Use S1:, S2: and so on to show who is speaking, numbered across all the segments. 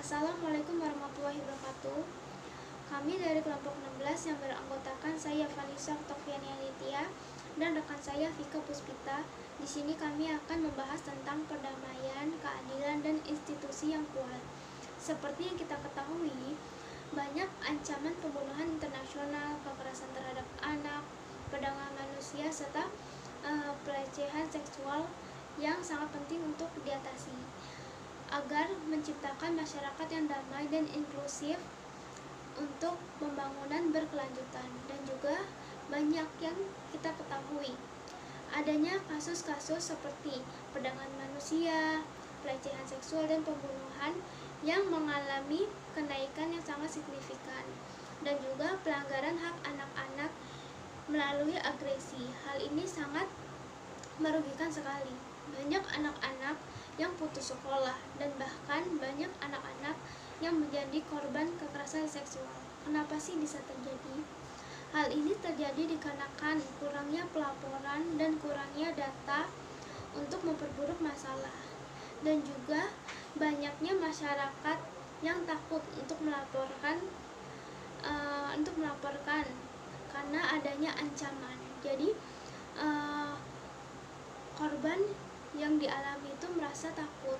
S1: Assalamualaikum warahmatullahi wabarakatuh. Kami dari kelompok 16 yang beranggotakan saya Vanessa Oktaviani Aditya dan rekan saya Vika Puspita. Di sini kami akan membahas tentang perdamaian, keadilan, dan institusi yang kuat. Seperti yang kita ketahui, banyak ancaman pembunuhan internasional, kekerasan terhadap anak, perdagangan manusia, serta pelecehan seksual yang sangat penting untuk diatasi agar menciptakan masyarakat yang damai dan inklusif untuk pembangunan berkelanjutan. Dan juga banyak yang kita ketahui adanya kasus-kasus seperti perdagangan manusia, pelecehan seksual, dan pembunuhan yang mengalami kenaikan yang sangat signifikan, dan juga pelanggaran hak anak-anak melalui agresi. Hal ini sangat merugikan sekali. Banyak anak-anak yang putus sekolah dan bahkan banyak anak-anak yang menjadi korban kekerasan seksual. Kenapa sih bisa terjadi? Hal ini terjadi dikarenakan kurangnya pelaporan dan kurangnya data untuk memperburuk masalah, dan juga banyaknya masyarakat yang takut untuk melaporkan karena adanya ancaman. Jadi korban yang dialami itu merasa takut.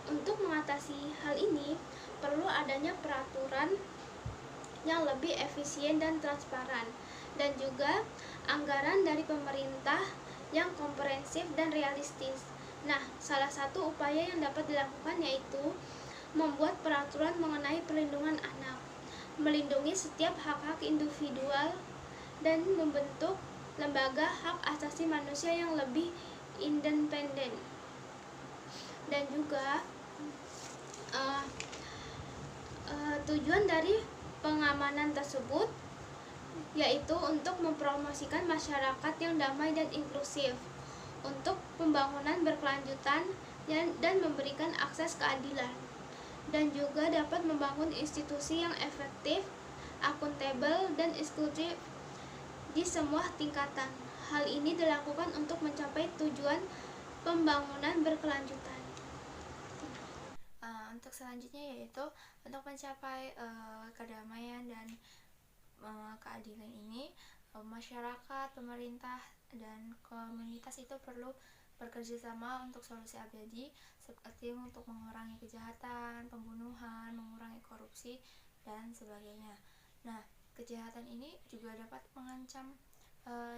S1: Untuk mengatasi hal ini perlu adanya peraturan yang lebih efisien dan transparan, dan juga anggaran dari pemerintah yang komprehensif dan realistis. Nah, salah satu upaya yang dapat dilakukan yaitu membuat peraturan mengenai perlindungan anak, melindungi setiap hak-hak individual, dan membentuk lembaga hak asasi manusia yang lebih independen. Dan juga tujuan dari pengamanan tersebut yaitu untuk mempromosikan masyarakat yang damai dan inklusif, untuk pembangunan berkelanjutan, dan memberikan akses keadilan, dan juga dapat membangun institusi yang efektif, akuntabel, dan inklusif di semua tingkatan. Hal ini dilakukan untuk mencapai tujuan pembangunan berkelanjutan.
S2: Untuk selanjutnya yaitu untuk mencapai kedamaian dan keadilan ini, masyarakat, pemerintah, dan komunitas itu perlu bekerja sama untuk solusi abadi, seperti untuk mengurangi kejahatan, pembunuhan, mengurangi korupsi, dan sebagainya. Nah, kejahatan ini juga dapat mengancam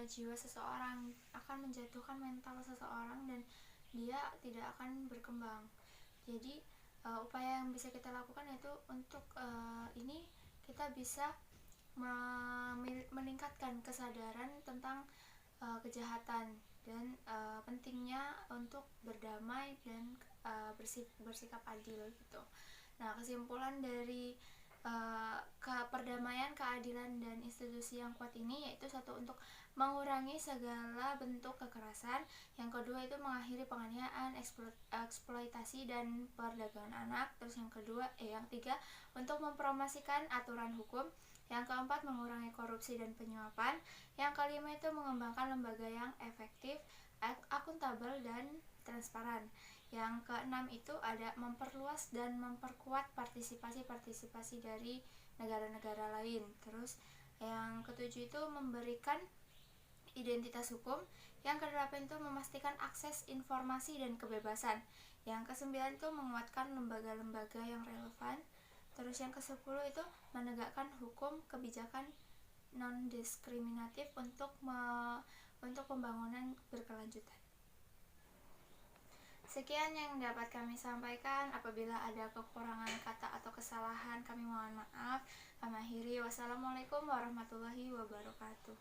S2: jiwa seseorang, akan menjatuhkan mental seseorang, dan dia tidak akan berkembang. Jadi upaya yang bisa kita lakukan yaitu untuk ini kita bisa meningkatkan kesadaran tentang kejahatan dan pentingnya untuk berdamai dan bersikap adil gitu. Nah, kesimpulan dari perdamaian, keadilan, dan institusi yang kuat ini yaitu satu, untuk mengurangi segala bentuk kekerasan, yang kedua itu mengakhiri penganiayaan, eksploitasi, dan perdagangan anak, terus yang tiga untuk mempromosikan aturan hukum, yang keempat mengurangi korupsi dan penyuapan, yang kelima itu mengembangkan lembaga yang efektif, akuntabel, dan transparan. Yang keenam itu ada memperluas dan memperkuat partisipasi dari negara-negara lain. Terus yang ketujuh itu memberikan identitas hukum. Yang kedelapan itu memastikan akses informasi dan kebebasan. Yang kesembilan itu menguatkan lembaga-lembaga yang relevan. Terus yang kesepuluh itu menegakkan hukum kebijakan non-diskriminatif untuk pembangunan berkelanjutan. Sekian yang dapat kami sampaikan. Apabila ada kekurangan kata atau kesalahan, kami mohon maaf. Kami akhiri. Wassalamualaikum warahmatullahi wabarakatuh.